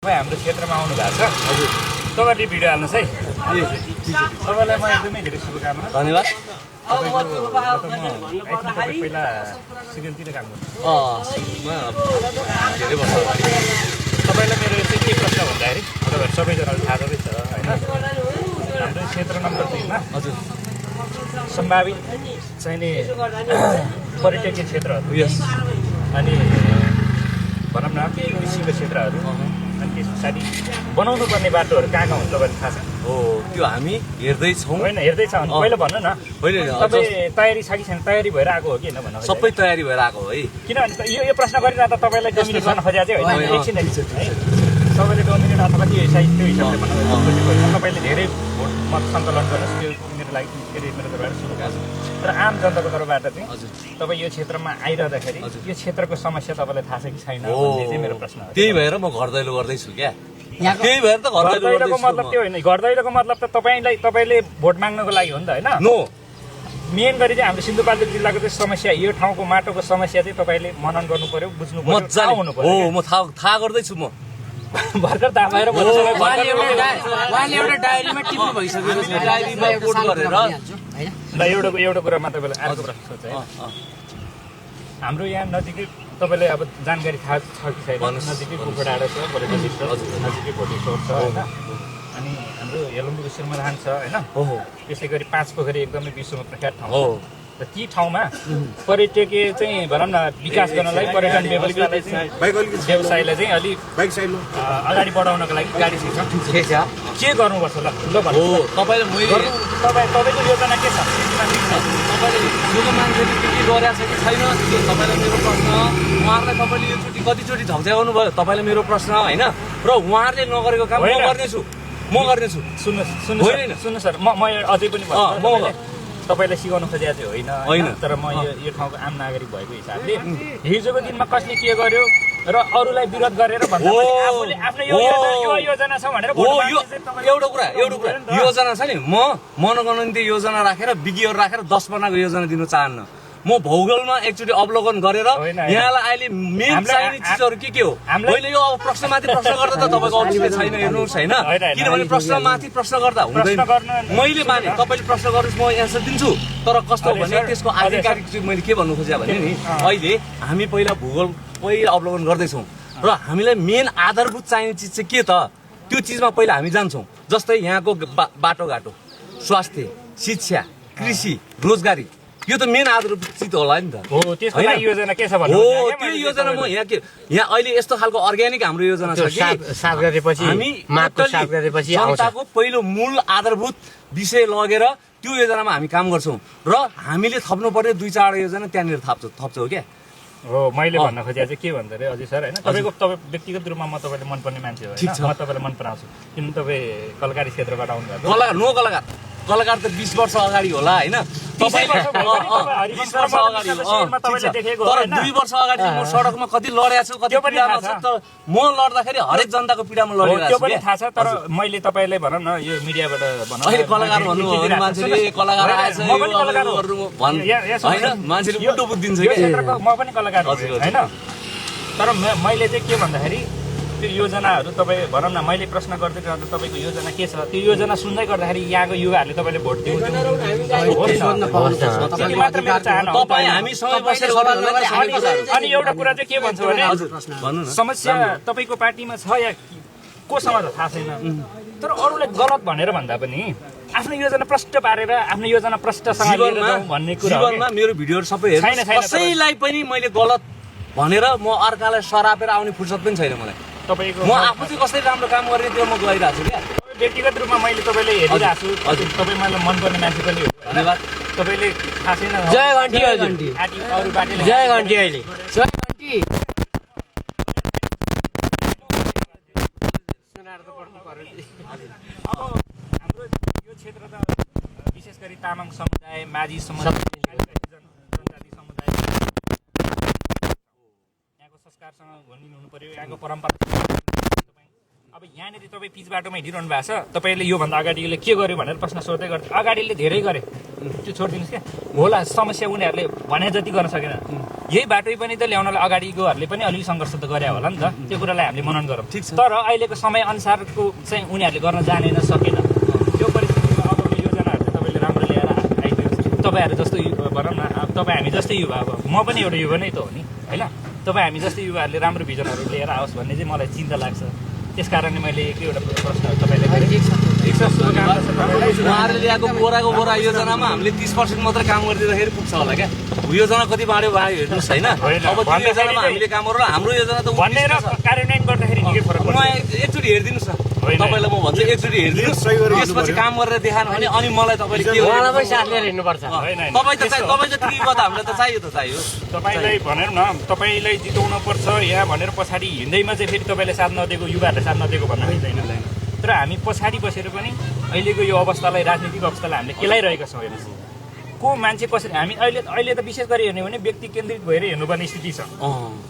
हाम्रो क्षेत्रमा आउनु भएको छ हजुर तपाईहरुले भिडियो हाल्नुस् है तपाईलाई म एकदमै धेरै शुभकामना धन्यवाद पहिला सिगरेटतिर काम गर्छु सुनमा धेरै वर्ष अगाडि तपाईलाई मेरो चाहिँ के प्रश्न भन्दाखेरि तपाईहरु सबैजनाले थाहा छ हैन हाम्रो क्षेत्र नम्बर 2 मा हजुर सम्भावित चाहिने पर्यटकीय क्षेत्रहरु यस अनि भनौं न कृषिको क्षेत्रहरु अनि त्यस पछाडि बनाउनु पर्ने बाटोहरु कहाँ कहाँ हुन्छ तपाईलाई थाहा छ हो त्यो हामी हेर्दै छौं हैन हेर्दै छ अनि पहिला भन्नु न होइन तपाई तयारी छ कि छैन तयारी भएर आको हो कि हैन भन्नु सबै तयारी भएर आको हो है किनभने यो प्रश्न गरिरहँदा तपाईलाई डोमिनेट गर्न खोजेको चाहिँ हैन एकछिन है सबैले डोमिनेट अथवा के त्यो हिसाबले भन्नु तपाईले धेरै भोट मत सङ्कलन गर्नुस् त्यो मेरो लागि मेरो तर्फबाट शुभकामना तर आम जनताको तर्फबाट चाहिँ तपाई यो क्षेत्रमा आइरहँदाखेरि यो क्षेत्रको समस्या तपाईलाई थाहा छ कि छैन भन्ने चाहिँ मेरो प्रश्न हो त्यही भएर म घर दैलो गर्दैछु क्या त्यही भएर त घर दैलोको मतलब त्यो होइन घर दैलोको मतलब त तपाईले भोट माग्नको लागि हो नि त हैन नो मेन गरी चाहिँ हाम्रो सिन्धुपाल्चोक जिल्लाको चाहिँ समस्या यो ठाउँको माटोको समस्या चाहिँ तपाईले मनन गर्नु पर्यो बुझ्नु पर्यो मजाले हुनु पर्यो हो म थाहा गर्दैछु म भर्खर थाहा भएर उहाँले एउटा डायरीमा टिप्नु भइसकेको छ डायरीमा कोट गरेर ल एउटा कुरा मात्र बेला अर्को प्रश्न सोध्छ है हाम्रो यहाँ नजिकै तपाईले अब जानकारी थाहा छ कि छैन नजिकै कुखुराडाँडा छ नजिकै भोटेश्वर छ हैन अनि हाम्रो हेलम्बुको सिरमधान छ हैन त्यसै गरी 5 पोखरी एकदमै विश्वमा प्रख्यात ठाउँ हो र ती ठाउँमा पर्यटकीय चाहिँ भनौं न विकास गर्नलाई पर्यटन व्यवस्थालाई चाहिँ व्यवसायलाई चाहिँ अलि अगाडि बढाउनको लागि गाडी छ के गर्नुपर्छ ल भन्नु हो तपाईले तपाईको योजना के छ तपाईले यो मान्छेले के गरेछ कि छैन त्यो तपाईलाई मेरो प्रश्न उहाँहरुलाई तपाईले यो चोटी कतिचोटी झक्झ्याउनु भयो तपाईलाई मेरो प्रश्न हैन र उहाँहरुले नगरेको काम म गर्नेछु सुन्नु सर म अझै पनि भन्छु तपाईलाई सिकाउन खोजेको चाहिँ होइन तर म यो ठाउँको आम नागरिक भएको हिसाबले हिजोको दिनमा कसले के गर्यो र अरूलाई विरोध गरेर भन्दा पनि आफूले आफ्नो यो योजना छ भनेर एउटा कुरा योजना छ नि म मनोगणन्ती योजना राखेर विज्ञहरू राखेर 10 बनाको योजना दिन चाहन्न म भौगोलमा एकचोटी अवलोकन गरेर यहाँलाई अहिले मेन चाहिने चिजहरू के हो मैले यो प्रश्नमाथि प्रश्न गर्दा त तपाईको औचित्य छैन हेर्नुहोस् हैन किनभने प्रश्नमाथि प्रश्न गर्दा हुँदैन मैले माने तपाईले प्रश्न गर्नुस् म एन्सर दिन्छु तर कस्तो भने त्यसको आधिकारिक चाहिँ मैले के भन्नु खोजेँ भने नि अहिले हामी पहिला भूगोल पहिला अवलोकन गर्दैछौँ र हामीलाई मेन आधारभूत चाहिने चिज चाहिँ के त त्यो चिजमा पहिला हामी जान्छौँ जस्तै यहाँको बाटोघाटो स्वास्थ्य शिक्षा कृषि रोजगारी यो त मेन आधारभूत चिज होला नि त हो त्यसको लागि योजना के छ भन्नु हो त्यो योजना म यहाँ अहिले यस्तो खालको अर्ग्यानिक हाम्रो योजना छ कि साथ गरेपछि हामी माटो साथ गरेपछि जनताको पहिलो मूल आधारभूत विषय लगेर त्यो योजनामा हामी काम गर्छौं र हामीले थप्नु पर्ने 2-4 योजना त्यहाँनिर थप्छौं क्या हो मैले भन्न खोजेको चाहिँ के भन्दा रे अझै सर हैन तपाईको व्यक्तिगत रूपमा म तपाईले मन पर्ने मान्छे हो हैन म तपाईलाई मन पराउँछु किन तपाई कलाकारी क्षेत्रबाट आउनु भएको कलाकार त 20 वर्ष अगाडि होला हैन तपाईले 20 वर्ष अगाडि देखेको तर 2 वर्ष अगाडि म सडकमा कति लडेको छु कति पीडामा छ त म लड्दाखेरि हरेक जनताको पीडामा लडिरहेको छु त्यो पनि थाहा छ तर मैले तपाईलाई भनौं न यो मिडियाबाट भनौं अहिले कलाकार भन्नु हो भने मान्छेले कलाकार आएछ यो हैन मान्छेले उल्टो बुझ्दिन्छ के म पनि कलाकार हो हैन तर मैले चाहिँ के भन्दाखेरि त्यो योजनाहरु तपाई भनौं न मैले प्रश्न गर्दै गर्दा तपाईको योजना के छ त्यो योजना सुन्दै गर्दाखेरि यहाँको युवाहरुले तपाईले भोट दिनु तपाई हामी सँगै बसेर अनि एउटा कुरा चाहिँ के भन्छ भने समस्या तपाईको पार्टीमा छ या कोसँग त थाहा छैन तर अरूले गलत भनेर भन्दा पनि आफ्नो योजना प्रष्ट पारेर आफ्नो योजना प्रष्टसँग लिएर जाऊ भन्ने कुरा हो जीवनमा मेरो भिडियोहरु सबै हेर्नु कसैलाई पनि मैले गलत भनेर म अर्कालाई सरापेर आउने फुर्सद पनि छैन मलाई तपाईको म आफू चाहिँ कसरी राम्रो काम गर्ने त्यो म गइरहेको छु क्या व्यक्तिगत रूपमा मैले तपाईले हेरिरहेको छु तपाई मलाई मन पर्ने मान्छे पनि हो धन्यवाद तपाईले थाहा छैन जय घण्टी अरु पार्टीले जय घण्टी अहिले जय घण्टी अब हाम्रो यो क्षेत्र त विशेष गरी तामाङ समुदाय माझी समुदाय जनजाति समुदाय यहाँको संस्कारसँग घुल्मिल हुनु पर्यो यहाँको परम्परा अब अब यहाँनिर तपाईँ पिच बाटोमा हिँडिरहनु भएको छ, तपाईँले योभन्दा अगाडिले के गर्यो भनेर प्रश्न सोध्दै गर्छ। अगाडिले धेरै गरे, त्यो छोडिदिनुहोस् क्या। होला समस्या उनीहरूले भने जति गर्न सकेन। यही बाटो पनि त ल्याउनलाई अगाडिकोहरूले पनि अलिक सङ्घर्ष त गरे होला नि त, त्यो कुरालाई हामीले मनन गरौँ। तर अहिलेको समय अनुसारको चाहिँ उनीहरूले गर्न जानेन, सकेन। त्यो परिस्थितिमा अबको योजनाहरू चाहिँ तपाईँले राम्रो ल्याएर आइदिनुहोस्। तपाईँहरू जस्तो भनौँ न, तपाईँ हामी जस्तै युवा, अब म पनि एउटा युवा नै त हो नि होइन। तपाईँ हामी जस्तै युवाहरूले राम्रो भिजनहरू लिएर आओस् भन्ने चाहिँ मलाई चिन्ता लाग्छ। त्यस कारणले मैले एक एउटा प्रश्नहरू तपाईँलाई उहाँहरूले ल्याएको बोरा योजनामा हामीले 30% मात्रै काम गरिदिँदाखेरि पुग्छ होला क्या। योजना कति बाँड्यो हेर्नुहोस् होइन। अब त्यो योजनामा हामीले काम गरौँ, हाम्रो योजना त भनेर कार्यान्वयन गर्दाखेरि निकै फरक पर्छ। एकचोटि हेरिदिनुहोस् न, तपाईँलाई म भन्छु एकचोटि हेरिदिनुहोस्, त्यसपछि काम गरेर देखाएन भने अनि मलाई तपाईँले के उहाँलाई पनि साथ लिएर हिँड्नुपर्छ। तपाईँ त कृपा त हामीलाई त चाहियो। तपाईँलाई भनेर न, तपाईँलाई जिताउनु पर्छ यहाँ भनेर पछाडि हिँड्दैमा चाहिँ फेरि तपाईँले साथ नदिएको, युवाहरूले साथ नदिएको भन्न मिल्दैन। तर हामी पछाडि बसेर पनि अहिलेको यो अवस्थालाई, राजनीतिक अवस्थालाई हामीले केलाइरहेका छौँ। हेर्नुहोस् को मान्छे कसरी हामी अहिले त विशेष गरी हेर्ने भने व्यक्ति केन्द्रित भएर हेर्नुपर्ने स्थिति छ।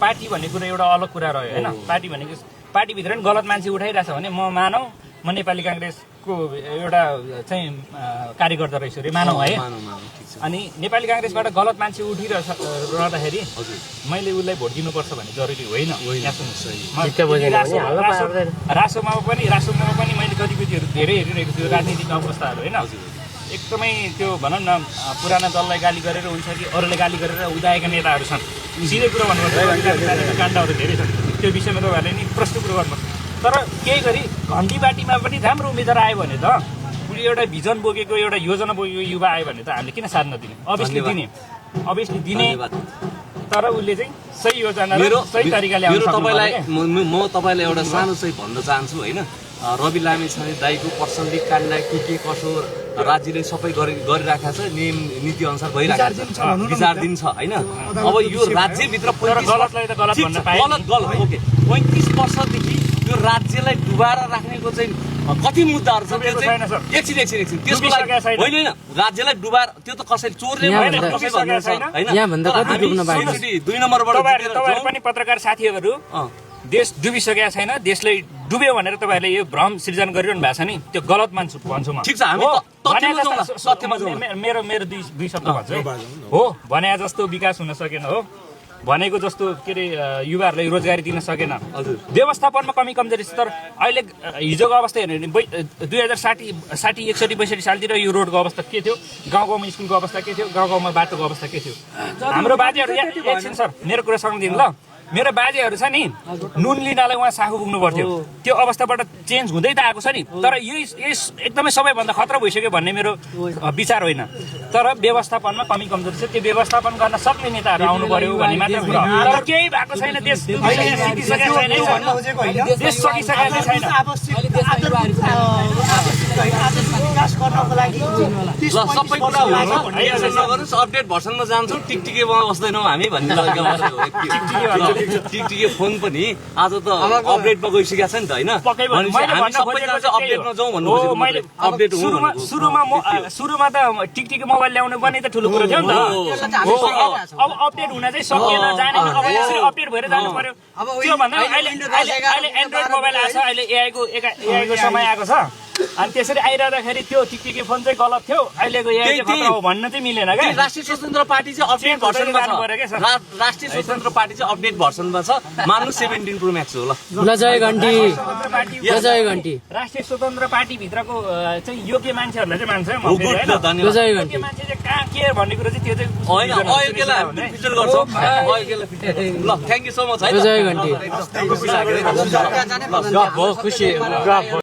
पार्टी भन्ने कुरा एउटा अलग कुरा रह्यो होइन। पार्टी भनेको पार्टीभित्र पनि गलत मान्छे उठाइरहेछ भने म मानौ म नेपाली काङ्ग्रेसको एउटा चाहिँ कार्यकर्ता रहेछु अरे मानौ है। अनि नेपाली काङ्ग्रेसबाट गलत मान्छे उठिरहँदाखेरि मैले उसलाई भोट दिनुपर्छ भन्ने जरुरी होइन। रासोमा पनि मैले गतिविधिहरू धेरै हेरिरहेको छु, राजनीतिक अवस्थाहरू होइन। एकदमै त्यो भनौँ न, पुराना दललाई गाली गरेर हुन्छ कि अरूले गाली गरेर उदाएका नेताहरू छन्। सिधै कुरो भन्नुपर्छ काण्डहरू धेरै छन्। त्यो विषयमा तपाईँहरूले नि प्रश्न कुरो गर्नुपर्छ। तर केही गरी घन्टी बाटीमा पनि राम्रो उम्मेदवार आयो भने त, उसले एउटा भिजन बोकेको, एउटा योजना बोकेको युवा आयो भने त हामीले किन साथ नदिने? अभियसली दिने तर उसले चाहिँ सही योजना सही तरिकाले म तपाईँलाई एउटा सानो चाहिँ भन्न चाहन्छु होइन। रवि लामिछाने दाइको पर्सनली काण्ड के कसो राज्यले सबै गरिराखेको छ, नियम नीति अनुसार भइरहेको छ, विचार दिन छ होइन। अब यो राज्यभित्र 35 वर्षदेखि यो राज्यलाई डुबाएर राख्नेको चाहिँ कति मुद्दाहरू छ। त्यो चाहिँ एकछिन त्यसको लागि होइन, राज्यलाई डुबाएर त्यो त कसैले चोरले होइन। 2 नम्बरबाट तपाईँहरू पनि पत्रकार साथीहरू देश डुबिसकेका छैन, देशले डुब्यो भनेर तपाईँहरूले यो भ्रम सृजना गरिरहनु भएको छ नि, त्यो गलत भन्छु म। ठिक छ, हामी मेरो दुई शब्द भन्छु है। हो भने जस्तो विकास हुन सकेन, हो भनेको जस्तो के अरे युवाहरूलाई रोजगारी दिन सकेन, व्यवस्थापनमा कमी कमजोरी छ। तर अहिले हिजोको अवस्था हेर्यो भने 2060, 61 सालतिर यो रोडको अवस्था के थियो, गाउँमा स्कुलको अवस्था के थियो, गाउँमा बाटोको अवस्था के थियो। हाम्रो बाजेहरू एकछिन सर मेरो कुरा सम्झिनु ल, मेरो बाजेहरू छ नि नुन लिनलाई उहाँ साखु पुग्नु पर्थ्यो, त्यो अवस्थाबाट चेन्ज हुँदै त आएको छ नि। तर यो एकदमै सबैभन्दा खतरा भइसक्यो भन्ने मेरो विचार होइन। तर व्यवस्थापनमा कमी कमजोरी छ, त्यो व्यवस्थापन गर्न सक्ने नेताहरू आउनु पर्यो भन्ने मात्र कुरा। तर केही भएको छैन, देश सकिसकेको छैन। सबै कुरा हुन्छ, अपडेट भर्सनमा जान्छौँ, टिकटिकेमा बस्दैनौँ हामी भन्ने लाग्यो। टिकटिके फोन पनि आज त अपडेटमा गइसकेको छ नि त होइन। अपडेटमा जाउँ भन्नु अपडेट सुरुमा त टिकटिके मोबाइल ल्याउनु पनि त ठुलो कुरो थियो नि त। अब अपडेट हुन चाहिँ सकिएन, जानेन, अब यसरी अपडेट भएर जानु पर्यो। त्यो भन्दा अहिले एन्ड्रोइड मोबाइल आएको छ, अहिले एआईको समय आएको छ। अनि त्यसरी आइरहँदाखेरि त्यो टिकटिके फोन चाहिँ गलत थियो, अहिलेको एआई खतरा हो भन्न चाहिँ मिलेन क्या। राष्ट्रिय स्वतन्त्र पार्टी चाहिँ अपडेट भर्सनमा छ, राष्ट्रिय स्वतन्त्र पार्टी चाहिँ अपडेट भर्सनमा छ। मान्नु 17 प्रो म्याक्स हो ल। जय घन्टी राष्ट्रिय स्वतन्त्र पार्टी भित्रको चाहिँ योग्य मान्छेहरूलाई चाहिँ मान्छ म। जय घन्टी मान्छे चाहिँ कहाँ के भन्ने कुरा चाहिँ त्यो चाहिँ होइन, अहिलेलाई हामी फिचर गर्छौँ। ल थ्याङ्क यू सो मच है। जय घन्टी खुसी लाग्यो। बहुत खुसी।